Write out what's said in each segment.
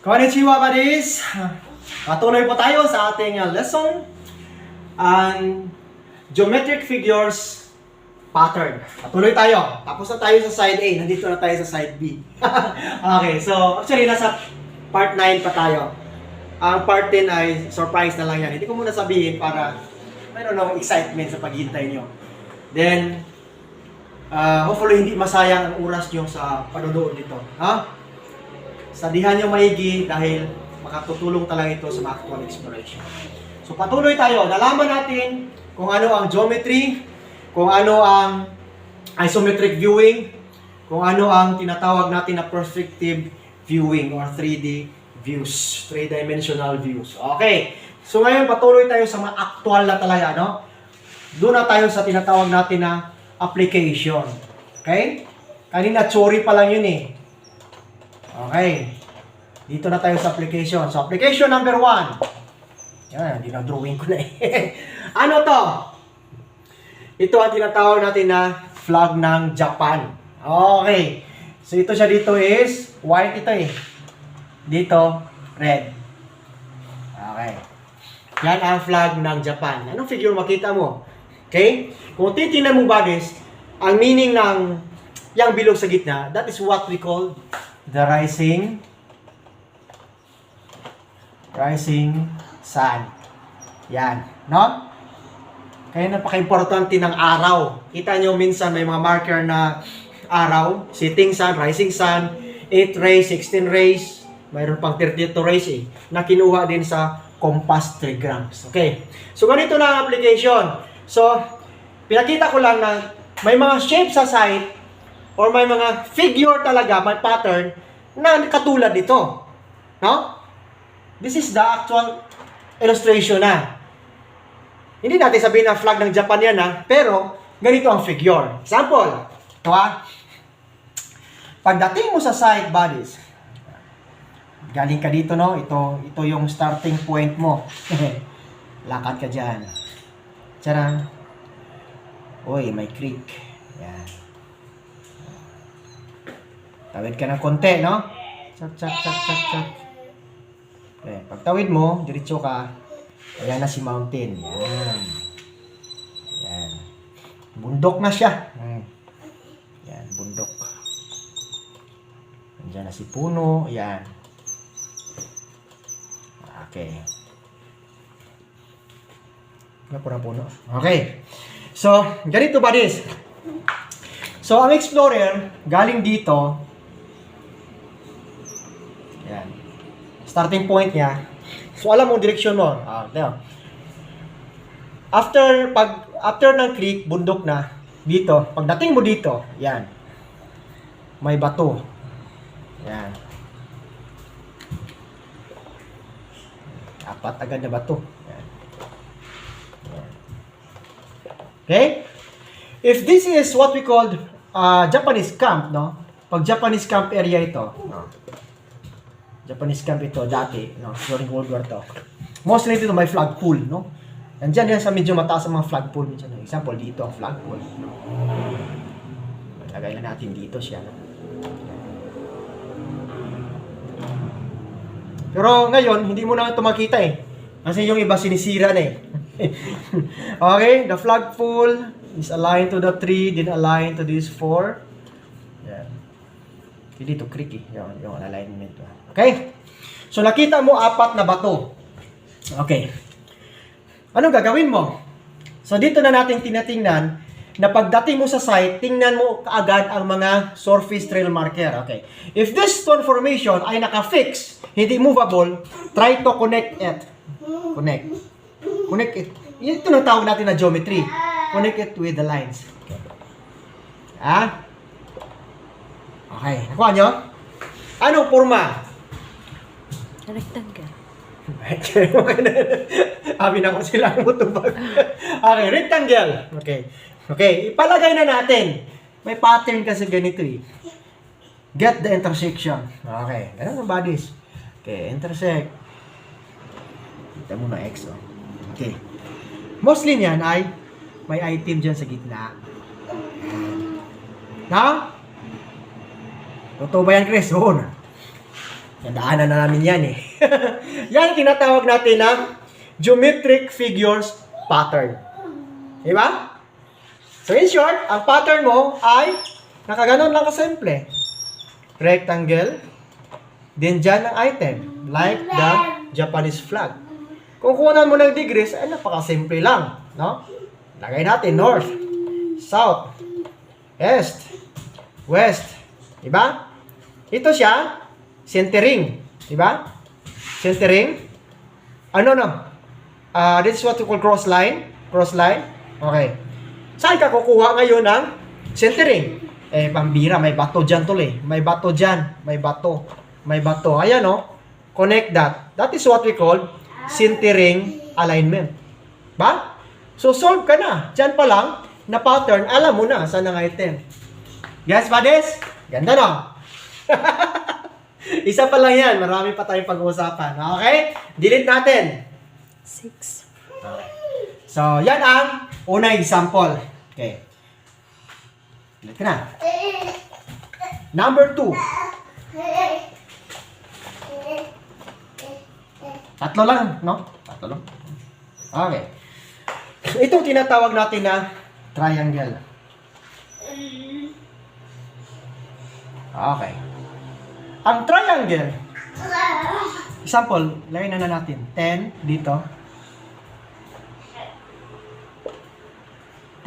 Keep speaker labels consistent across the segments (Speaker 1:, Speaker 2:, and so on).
Speaker 1: Konnichiwa, buddies! Patuloy po tayo sa ating lesson ang geometric figures pattern. Patuloy tayo. Tapos na tayo sa side A. Nandito na tayo sa side B. Okay, so actually nasa part 9 pa tayo. Ang part 10 ay surprise na lang yan. Hindi ko muna sabihin para mayroon akong excitement sa paghihintay nyo. Then, hopefully hindi masayang ang oras nyo sa panonood nito. Ha? Sadihan nyo maigi dahil makatutulong talaga ito sa mga actual exploration. So patuloy tayo. Nalaman natin kung ano ang geometry, kung ano ang isometric viewing, kung ano ang tinatawag natin na perspective viewing or 3D views, 3-dimensional views. Okay. So ngayon patuloy tayo sa mga actual na talaga, no? Doon na tayo sa tinatawag natin na application. Okay? Kanina theory pa lang yun eh. Okay. Dito na tayo sa application. So, application number 1. Yan, dinadrawing ko na eh. Ano to? Ito ang tinatawag natin na flag ng Japan. Okay. So, ito siya dito is white ito eh. Dito, red. Okay. Yan ang flag ng Japan. Anong figure makita mo? Okay? Kung titingnan mo bagis, ang meaning ng yung bilog sa gitna, that is what we call the rising sun. Yan, no? Kaya napaka-importante ng araw. Kita nyo minsan may mga marker na araw, setting sun, rising sun, 8 rays, 16 rays, mayroon pang 32 rays eh, na kinuha din sa compass trigrams. Okay. So ganito na ang application. So, pinakita ko lang na may mga shape sa side or may mga figure talaga, may pattern na katulad nito. No? This is the actual illustration na. Hindi natin sabihin na flag ng Japan yan ha, pero ganito ang figure. Example, ito ha. Pagdating mo sa side bodies, galing ka dito no, ito yung starting point mo. Lakad ka dyan. Tsaran. Uy, may creek. Yan. Tawid ka ng konti, no? Chak, chak, chak, chak, chak. Okay, pagtawid mo, diretso ka. Ayan na si mountain. Yan. Yan. Bundok na siya. Yan, bundok. Nandiyan na si puno. Yan. Okay. Wala po na puno. Okay. So, ganito ba this? So, ang explorer, galing dito. Yan. Starting point niya. So, alam mo direksyon mo. After ng creek, bundok na. Dito. Pagdating mo dito, yan. May bato. Yan. Apat agad na bato. Yan. Yan. Okay? If this is what we called Japanese camp, no? Pag Japanese camp area ito, no? Japanese camp ito dati, no? During World War II. Mostly dito may flagpole, no? Nandiyan yan sa medyo mataas ang mga flagpole. Example, dito ang flagpole. No? Lagay na natin dito siya. No? Pero ngayon, hindi mo na ito makita eh. Kasi yung iba sinisira na eh. Okay, the flagpole is aligned to the tree, then aligned to these 4. Yan. Dito creek eh, yung alignment. Okay? So nakita mo 4 na bato. Okay. Anong gagawin mo? So dito na natin tinatingnan na pagdating mo sa site, tingnan mo kaagad ang mga surface trail marker. Okay. If this stone formation ay naka-fix, hindi movable, try to connect it. Connect it. Ito na tawag natin na geometry. Connect it with the lines. Okay. Nakuha nyo? Anong forma?
Speaker 2: Rectangle.
Speaker 1: Amin ako sila ang mutubag. Okay, rectangle. Okay, ipalagay na natin. May pattern kasi ganito eh. Get the intersection. Okay, ganun ang bodies. Okay, intersect. Kita mo na X, oh. Okay. Mostly niyan ay may item dyan sa gitna. Na? Totoo ba yan, Chris? Oo na. Nadaanan na namin yan eh. Yan tinatawag natin na geometric figures pattern. Diba? So in short, ang pattern mo ay nakaganon lang kasimple. Rectangle, then dyan ang item, like the Japanese flag. Kung kunan mo ng degrees, ay napakasimple lang. No? Lagay natin north, south, east, west. Diba? Ito siya, centering. Diba? Centering. This is what we call cross line. Cross line. Okay. Saan ka kukuha ngayon ng centering? Pambira, may bato dyan tol eh. May bato dyan. May bato. May bato. Ayan o. Connect that. That is what we call centering alignment. Ba? So, solve ka na. Dyan pa lang, na pattern, alam mo na saan ang item. Yes, buddies? Ganda no? Isa pa lang yan. Marami pa tayong pag-uusapan. Okay? Delete natin.
Speaker 2: 6.
Speaker 1: Okay. So, yan ang unang example. Okay. Delete ka na. Number 2. Tatlo lang, no? Tatlo lang. Okay. Itong tinatawag natin na triangle. Okay. Ang triangle, example, lagay na natin. 10 dito.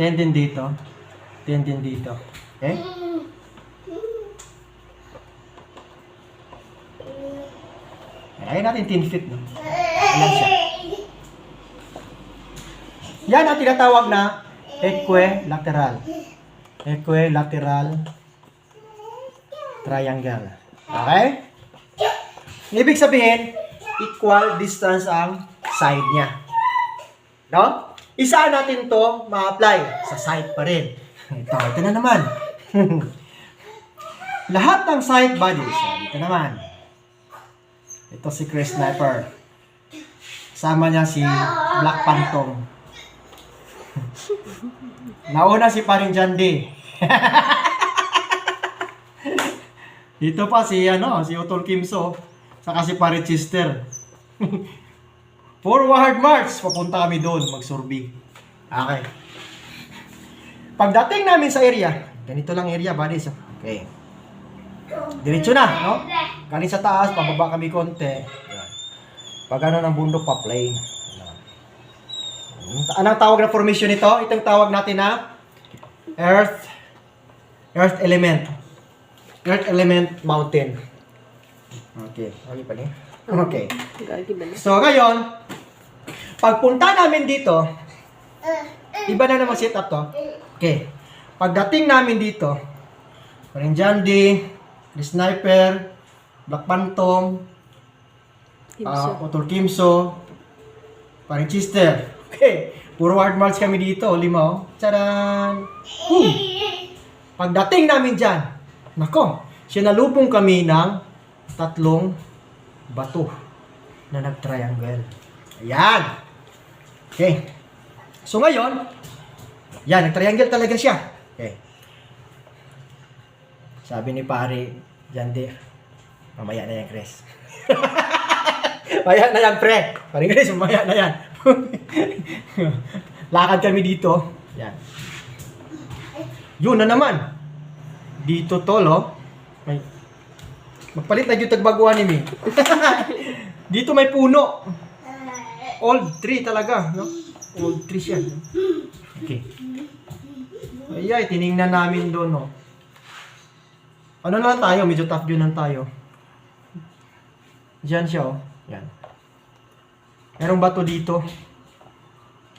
Speaker 1: 10 din dito. 10 din dito. Okay? Lagay natin 10 feet, no? Ayan siya. Yan ang tinatawag na equilateral. Equilateral triangle. Okay? Ibig sabihin, equal distance ang side niya. No? Isa natin to ma-apply sa side pa rin. Ito na naman. Lahat ng side bodies. Ito naman. Ito si Chris Sniper. Sama niya si Black Phantom. Nauna si Paring Jandi. Dito pa si Utol Kimso. Saka si Paring Chester. Forward march. Papunta kami doon. Magsurbi. Okay. Pagdating namin sa area, ganito lang area, buddies. Okay. Diretso na, no? Galing sa taas, pababa kami konti. Yan. Pag ano ng bundok pa, plain. Anong tawag na formation nito? Itong tawag natin na Earth element. Earth element mountain. Okay. Okay pa niya? Okay. So, ngayon, pagpunta namin dito, iba na naman setup to. Okay. Pagdating namin dito, Paring Jandi, The Sniper, Black Phantom, Utol Kimso, Paring Chester. Okay. Forward march kami dito. 5. Tcharan! Boom! Pagdating namin dyan, nako, sinalubong kami ng 3 bato na nag-triangle. Ayan. Okay. So ngayon, yan, nag-triangle talaga siya. Okay. Sabi ni pare, Jandi, mamaya na yan, Chris. Mamaya na yan, pre. Pare Chris, mamaya na yan. Lakad kami dito. Yan. Yun na naman. Dito tolo. May magpalit na yung tagbaguan ni Mi. Dito may puno. Old tree talaga, no? Old tree siya. No? Okay. Ay, tiningnan namin doon, no? Ano lang tayo? Medyo top view lang tayo. Diyan siya, oh. Yan. Merong bato dito.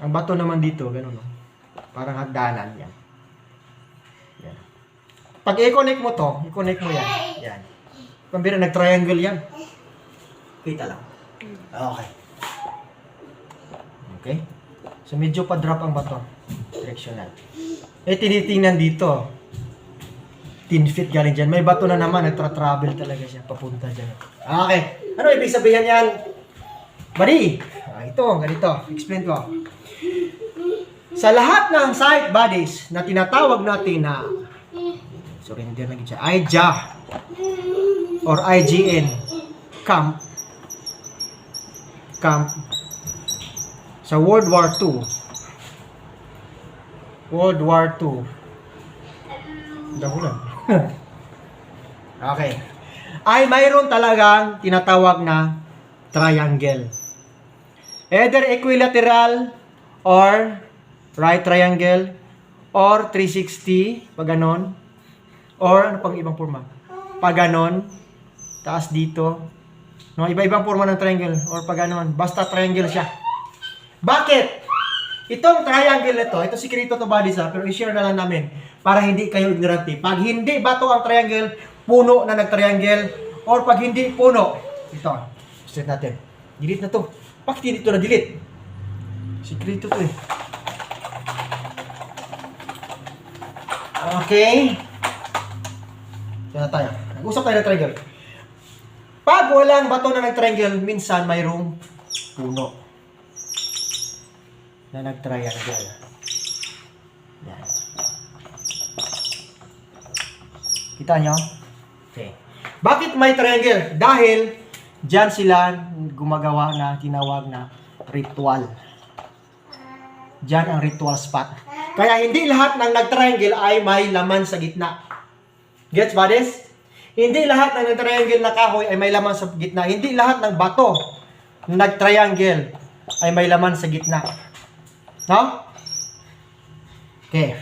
Speaker 1: Ang bato naman dito, ganun, no? Parang hagdanan, yan. Yan. Pag i-connect mo to, i-connect mo yan. Yan. Pambira, nag-triangle yan. Kita lang. Okay. Okay. So, medyo pa-drop ang bato. Directional. Tinitingnan dito. 10 feet galing dyan. May bato na naman. Nagtra-travel talaga siya. Papunta dyan. Okay. Ano ibig sabihin yan? Buddy. Ito, ganito. Explain ko. Sa lahat ng side bodies na tinatawag natin na surrender na siya. IJA or IGN. camp sa World War II. World War II. Dahulan. Okay. Ay mayroon talagang tinatawag na triangle. Either equilateral or right triangle or 360 pag ganon, or ano pang ibang forma? Pag ganon, taas dito. No, iba-ibang forma ng triangle or pag ganon, basta triangle siya. Bakit? Itong triangle na ito sikreto to buddies ha, pero i-share na lang namin para hindi kayo ignorante. Pag hindi bato ang triangle, puno na nag-triangle, or pag hindi puno, ito, straight natin. Delete na to. Bakit hindi ito na-delete? Sikreto to eh. Okay. Ito na tayo. Nag-usap tayo ng triangle. Pag walang bato na nag-triangle, minsan mayroong puno na nag-triangle. Yan. Kita nyo? Okay. Bakit may triangle? Dahil dyan sila gumagawa na tinawag na ritual. Dyan ang ritual spot. Kaya hindi lahat ng nag-triangle ay may laman sa gitna. Gets, buddies? Hindi lahat ng nag-triangle na kahoy ay may laman sa gitna. Hindi lahat ng bato na nag-triangle ay may laman sa gitna. No? Okay.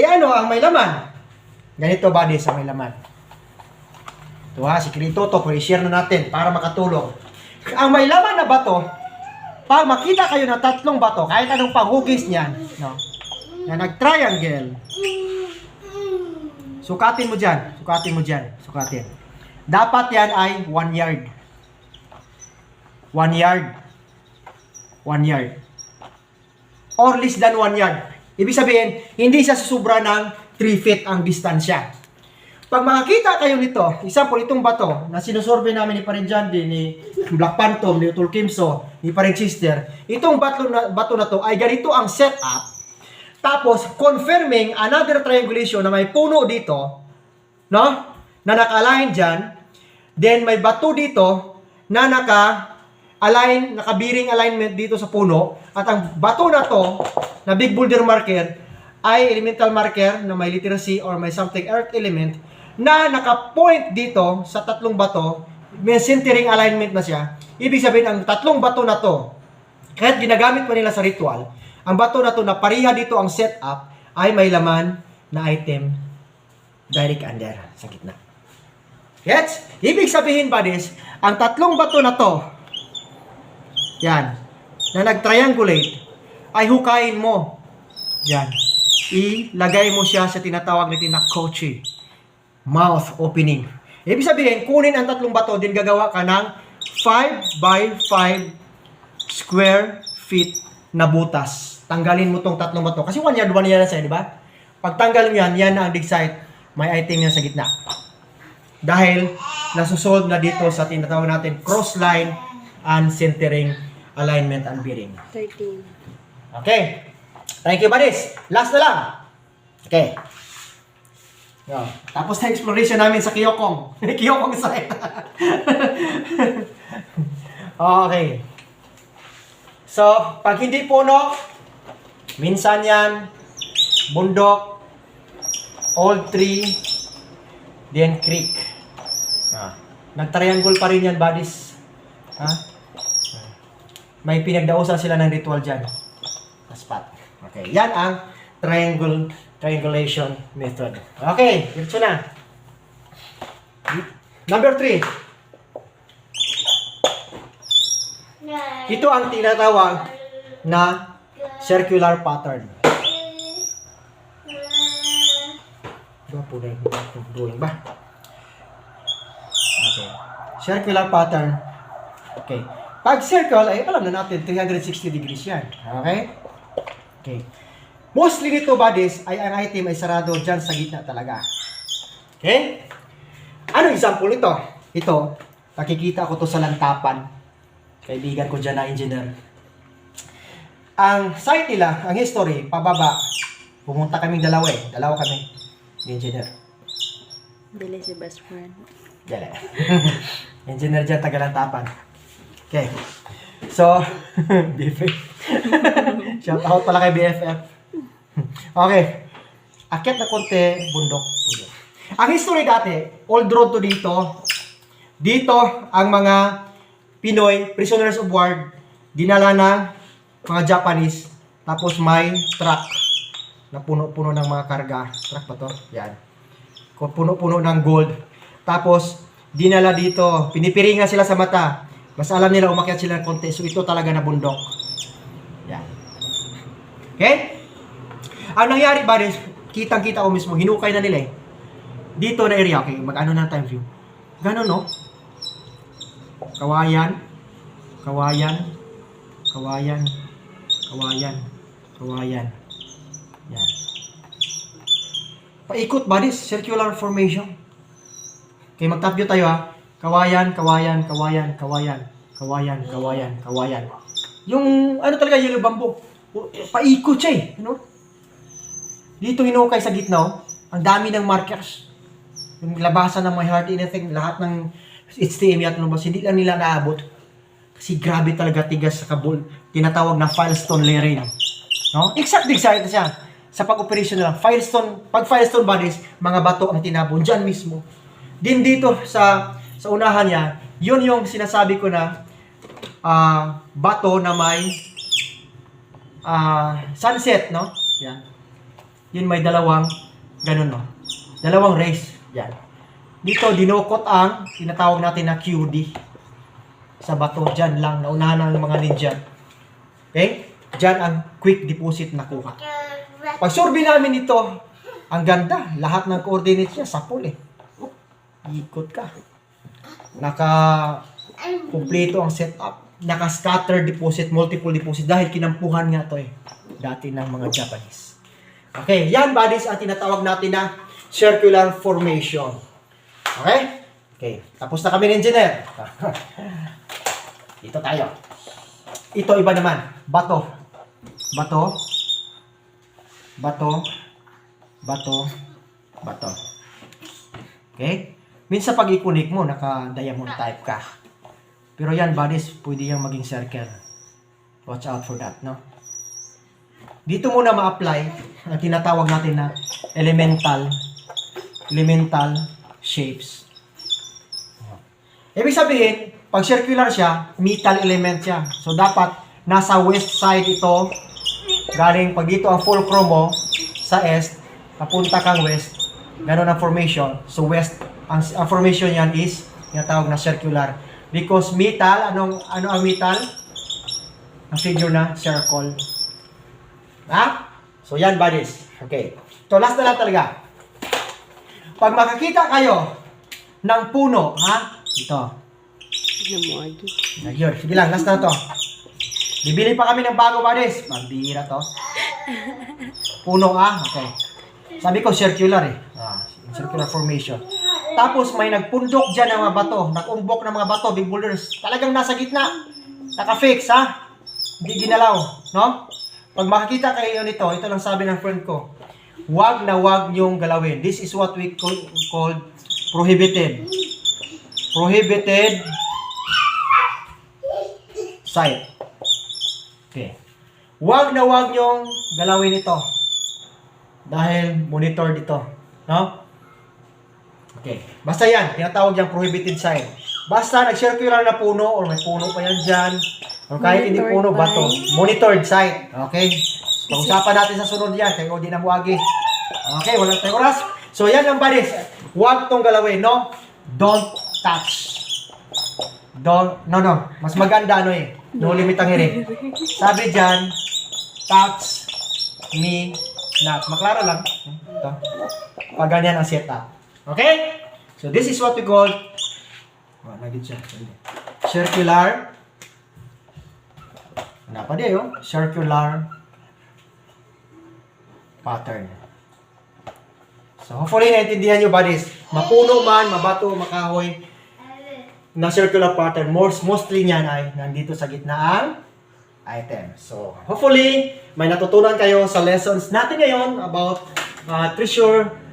Speaker 1: Ano ang may laman? Ganito, buddies, ang may laman. Ito ha, sikreto to, pero i-share na natin para makatulong. Ang may laman na bato, pag makita kayo ng tatlong bato, kahit anong panghugis niyan, no, na nag-triangle, sukatin mo dyan. Dapat yan ay 1 yard. 1 yard. 1 yard. Or less than 1 yard. Ibig sabihin, hindi siya susubra ng 3 feet ang distansya. Pag makakita kayo nito, example, itong bato na sinusurvey namin ni Parin Jandy, ni Black Phantom, ni Utol Kimso, ni Parin Sister, itong bato na to ay ganito ang setup. Tapos, confirming another triangulation na may puno dito, no? Na naka-align dyan. Then, may bato dito na nakabiring alignment dito sa puno. At ang bato na to, na big boulder marker, ay elemental marker na may literacy or may something earth element na naka-point dito sa tatlong bato, may centering alignment na siya. Ibig sabihin, ang tatlong bato na to, kahit ginagamit pa nila sa ritual, ang bato na to na pariha dito ang setup ay may laman na item direct under sa gitna. Gets? Ibig sabihin, buddies, ang tatlong bato na to, yan, na nag-triangulate, ay hukayin mo. Yan. Ilagay mo siya sa tinatawag natin na kochi. Mouth opening. Ibig sabihin, kunin ang tatlong bato, din gagawa ka ng 5 by 5 square feet na butas. Tanggalin mo tong tatlong bato. Kasi 1 yard na sa'yo, di ba? Pag tanggal mo yan na ang dig site. May item yan sa gitna. Dahil, nasusolve na dito sa tinatawag natin cross line and centering alignment and bearing.
Speaker 2: 13.
Speaker 1: Okay. Thank you, buddies. Last na lang. Okay. Yo. Tapos na exploration namin sa Kiyokong. Kiyokong site. Okay. So, pag hindi puno, minsan yan, bundok, old tree, then creek. Nag-triangle pa rin yan, buddies. Ha? May pinagdausan sila ng ritual dyan. Na spot. Okay. Yan ang triangulation method. Okay. Diretso na. Number 3. Ito ang tinatawag na circular pattern. Drawing ba? Okay. Circular pattern. Okay. Pag circle, ay alam na natin, 360 degrees yan. Okay? Okay. Mostly dito, buddies, ay ang item ay sarado dyan sa gitna talaga. Okay? Ano example ito? Ito, nakikita ko to sa lantapan. Kaibigan ko dyan na engineer. Ang site nila, ang history, pababa. Pumunta kaming dalawa eh. Dalawa kami. Engineer.
Speaker 2: Dili si best friend.
Speaker 1: Dala. Engineer dyan, Tagalantapan. Okay. So, BFF. Shout out pala kay BFF. Okay. Akyat na konti, bundok. Ang history dati, old road to dito. Dito, ang mga Pinoy, prisoners of war, dinala ng mga Japanese. Tapos may truck na puno-puno ng mga karga. Truck pa to? Yan. Puno-puno ng gold. Tapos, dinala dito. Pinipiringan sila sa mata. Mas alam nila umakyat sila ng konti. So, ito talaga na bundok. Yan. Okay? Ang nangyari ba rin, kitang-kita ko mismo, hinukay na nila eh. Dito na area, okay, mag-ano na time view. Ganon, no? Kawayan, kawayan, kawayan, kawayan, kawayan. Yan. Paikot ba this? Circular formation. Okay, mag-top view tayo ha. Kawayan, kawayan, kawayan, kawayan, kawayan, kawayan, kawayan. Yung, ano talaga, yellow bamboo. Paikot siya eh. Ano? Dito hinukay sa gitna, oh. Ang dami ng markers. Yung labasan ng my heart, anything, lahat ng HTML at lumabas, hindi lang nila naabot. Kasi grabe talaga tigas sa kabul. Tinatawag na filestone layering. No? Exactly siya. Sa pag-operation na lang. Pag filestone bodies, mga bato ang tinabon. Diyan mismo. Din dito sa unahan niya, yun yung sinasabi ko na bato na may sunset, no? Yan. Yun may dalawang ganun, no? Dalawang rays. Yan. Dito, dinukot ang tinatawag natin na QD. Sa bato, dyan lang. Naunahan ng mga ninja. Okay? Dyan ang quick deposit nakuha. Pag survey namin ito, ang ganda. Lahat ng coordinates niya, sapul eh. Ikot ka. Naka-kompleto ang setup. Naka-scatter deposit, multiple deposit. Dahil kinampuhan nga to eh. Dati ng mga Japanese. Okay, yan bodies ang tinatawag natin na circular formation. Okay? Okay, tapos na kami ng engineer. Ito tayo. Ito iba naman. Bato. Bato. Bato. Bato. Bato. Okay? Minsan pag ikunik mo, naka-diamond type ka. Pero yan bodies, pwede yung maging circle. Watch out for that, no? Dito muna ma-apply ang tinatawag natin na elemental shapes. Ibig sabihin, pag circular siya, metal element siya. So dapat nasa west side ito, galing pag dito ang fulcrum mo sa east, papunta kang west, ganun ang formation. So west, ang formation yan is tinatawag na circular. Because metal, ano ang metal? Ang figure na circle. Ha? So yan buddies. Okay. So last na lang talaga. Pag makakita kayo ng puno, ha? Ito. Nagyur. Sige lang, last na to. Bibili pa kami ng bago buddies. Pambihira to. Puno, okay. Sabi ko circular eh. Circular formation. Tapos may nagpundok dyan ng mga bato. Nakumbok ng mga bato, big boulders. Talagang nasa gitna. Naka-fix, ha? Hindi ginalaw. No? Pag makikita kayo nito, ito lang sabi ng friend ko. Wag na wag niyong galawin. This is what we call prohibited. Prohibited site. Okay. Wag na wag niyong galawin ito. Dahil monitor dito. No? Okay. Basta yan. Tinatawag yung prohibited site. Basta nag-circular na puno or may puno pa yan dyan. O kahit hindi puno, bato. Monitored site. Okay? Pag-usapan natin sa sunod yan. Kaya hindi na buwagi. Okay, walang tayong oras. So, yan ang buddies. Huwag tong galawin, no? Don't touch. No. Mas maganda, no limit ang hiring. Sabi dyan, touch me not. Maklaro lang. Ito. Pag ganyan ang setup. Okay? So, this is what we call circular circular pattern. So, hopefully, naintindihan nyo, buddies. Mapuno man, mabato, makahoy, na circular pattern. Mostly niyan ay nandito sa gitna ang item. So, hopefully, may natutunan kayo sa lessons natin ngayon about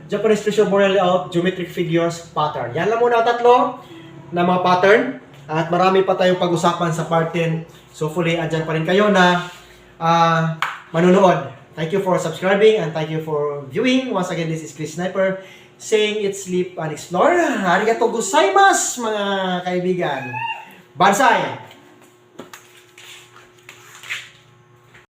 Speaker 1: Japanese treasure burial layout, geometric figures, pattern. Yan lang muna ang tatlo. na mga pattern. At marami pa tayong pag-usapan sa part 10. So hopefully, andyan pa rin kayo na manunood. Thank you for subscribing and thank you for viewing. Once again, this is Chris Sniper saying eat, sleep, and explore. Arigatou gozaimasu, mga kaibigan. Banzai!